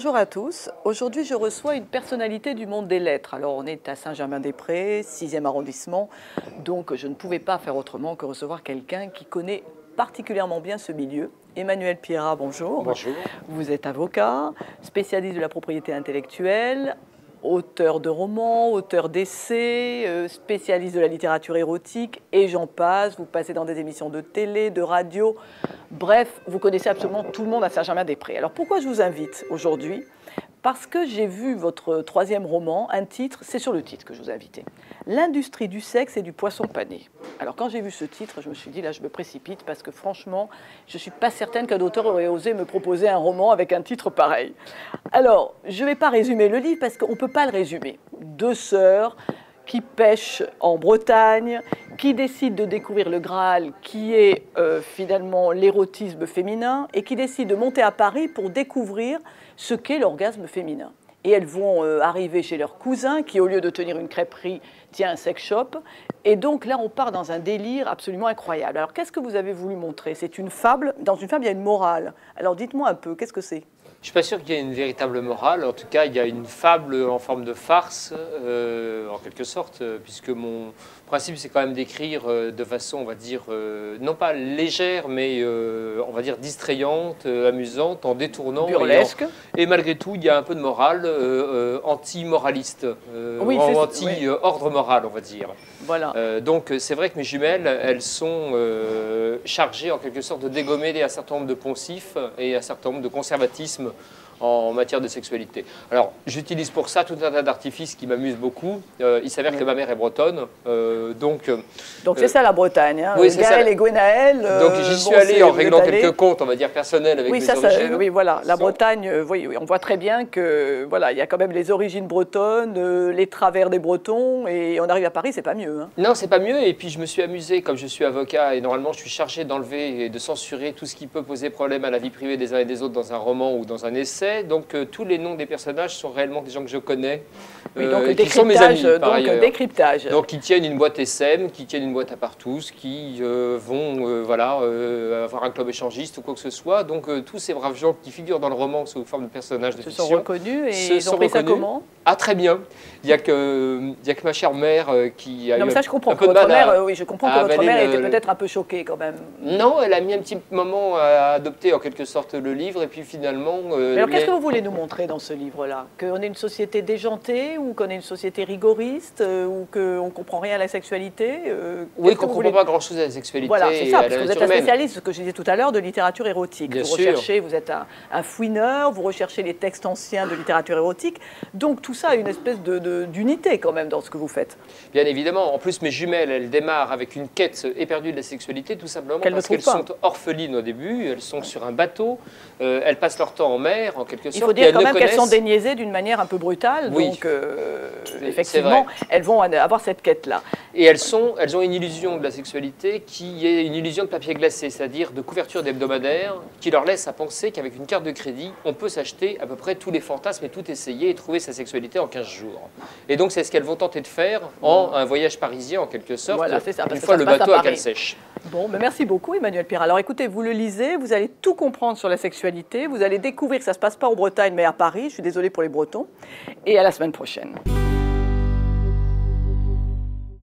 Bonjour à tous. Aujourd'hui, je reçois une personnalité du monde des lettres. Alors, on est à Saint-Germain-des-Prés, 6e arrondissement, donc je ne pouvais pas faire autrement que recevoir quelqu'un qui connaît particulièrement bien ce milieu. Emmanuel Pierrat, bonjour. Bonjour. Vous êtes avocat, spécialiste de la propriété intellectuelle, auteur de romans, auteur d'essais, spécialiste de la littérature érotique, et j'en passe. Vous passez dans des émissions de télé, de radio. Bref, vous connaissez absolument tout le monde à Saint-Germain-des-Prés. Alors pourquoi je vous invite aujourd'hui? Parce que j'ai vu votre 3e roman, un titre, c'est sur le titre que je vous ai invité. L'industrie du sexe et du poisson pané. Alors quand j'ai vu ce titre, je me suis dit là je me précipite parce que franchement, je ne suis pas certaine qu'un auteur aurait osé me proposer un roman avec un titre pareil. Alors, je ne vais pas résumer le livre parce qu'on ne peut pas le résumer. 2 sœurs qui pêchent en Bretagne, qui décident de découvrir le Graal, qui est finalement l'érotisme féminin, et qui décident de monter à Paris pour découvrir ce qu'est l'orgasme féminin. Et elles vont arriver chez leur cousin, qui au lieu de tenir une crêperie, tient un sex shop. Et donc là, on part dans un délire absolument incroyable. Alors qu'est-ce que vous avez voulu montrer? C'est une fable. Dans une fable, il y a une morale. Alors dites-moi un peu, qu'est-ce que c'est? Je ne suis pas sûr qu'il y ait une véritable morale. En tout cas, il y a une fable en forme de farce, en quelque sorte, puisque mon principe, c'est quand même d'écrire de façon, on va dire, non pas légère, mais on va dire distrayante, amusante, en détournant. Burlesque. Et malgré tout, il y a un peu de morale anti-moraliste, oui, anti-ordre moral, on va dire. Voilà. Donc c'est vrai que mes jumelles, elles sont chargées en quelque sorte de dégommer un certain nombre de poncifs et un certain nombre de conservatismes en matière de sexualité. Alors, j'utilise pour ça tout un tas d'artifices qui m'amusent beaucoup. Il s'avère que ma mère est bretonne, donc c'est ça la Bretagne, hein. Oui, c'est ça. Gaël et Gwenaël. Donc j'y suis allé en réglant quelques comptes, on va dire personnels avec mes origines. Oui, voilà, la Bretagne, oui, on voit très bien que voilà, il y a quand même les origines bretonnes, les travers des Bretons, et on arrive à Paris, c'est pas mieux. Hein. Non, c'est pas mieux. Et puis je me suis amusé, comme je suis avocat et normalement je suis chargé d'enlever et de censurer tout ce qui peut poser problème à la vie privée des uns et des autres dans un roman ou dans un essai. Donc tous les noms des personnages sont réellement des gens que je connais, oui, donc, qui sont mes amis par ailleurs. Décryptage. Donc qui tiennent une boîte SM, qui tiennent une boîte à partous, qui vont voilà, avoir un club échangiste ou quoi que ce soit. Donc tous ces braves gens qui figurent dans le roman sous forme de personnages de fiction se sont reconnus et ils ont pris ça comment? Ah, très bien. Il n'y a que ma chère mère qui a eu ça, je comprends un peu de mal oui, je comprends que votre mère était peut-être un peu choquée quand même. Non, elle a mis un petit moment à adopter en quelque sorte le livre et puis finalement... alors qu'est-ce que vous voulez nous montrer dans ce livre-là? Qu'on est une société déjantée ou qu'on est une société rigoriste ou qu'on ne comprend rien à la sexualité? Oui, qu'on ne comprend pas grand-chose à la sexualité. Voilà, c'est ça, parce que vous êtes un spécialiste, ce que je disais tout à l'heure, de littérature érotique. Bien vous recherchez, vous êtes un fouineur, vous recherchez les textes anciens de littérature érotique. Donc tout ça a une espèce d'unité quand même dans ce que vous faites. Bien évidemment. En plus, mes jumelles, elles démarrent avec une quête éperdue de la sexualité, tout simplement parce qu'elles sont orphelines au début. Elles sont sur un bateau, elles passent leur temps en mer, en quelque sorte. Il faut dire quand même qu'elles sont déniaisées d'une manière un peu brutale. Oui. Donc effectivement, elles vont avoir cette quête-là. Et elles ont une illusion de la sexualité qui est une illusion de papier glacé, c'est-à-dire de couverture d'hebdomadaire, qui leur laisse à penser qu'avec une carte de crédit, on peut s'acheter à peu près tous les fantasmes et tout essayer et trouver sa sexualité en 15 jours. Et donc c'est ce qu'elles vont tenter de faire en un voyage parisien en quelque sorte, voilà, c'est ça, une fois le bateau à cale sèche. Bon, mais merci beaucoup Emmanuel Pierrat. Alors écoutez, vous le lisez, vous allez tout comprendre sur la sexualité, vous allez découvrir que ça ne se passe pas en Bretagne mais à Paris, je suis désolée pour les Bretons, et à la semaine prochaine.